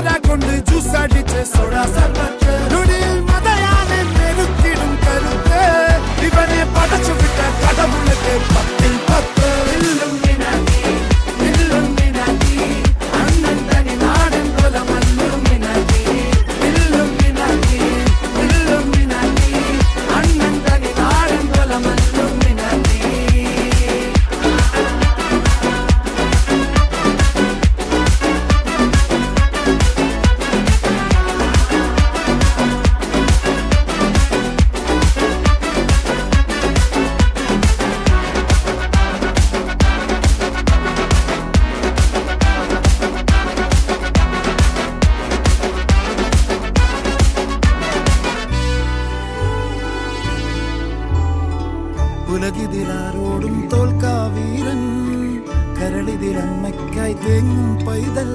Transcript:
soda കൊണ്ട് juice അടിച്ച് soda സർബത്ത് നുടിയിൽ മതയാനെ മെരുക്കിടും കരുത്ത് ഇവനെ പടച്ചു വിട്ട കടവുള്ളത്തെ 10-ൽ 10 ഇല്ലുമിനാറ്റി അണ്ണൻ തനി നാടൻ കൊല മല്ലുമിനാറ്റി ഇല്ലുമിനാറ്റി അണ്ണൻ തനി നാടൻ കൊല മല്ലുമിനാറ്റി ഉലകിതിലാരോടും തോൽക്കാ വീരൻ കരളിതിലമ്മയ്ക്കായി തേങ്ങും പൈതൽ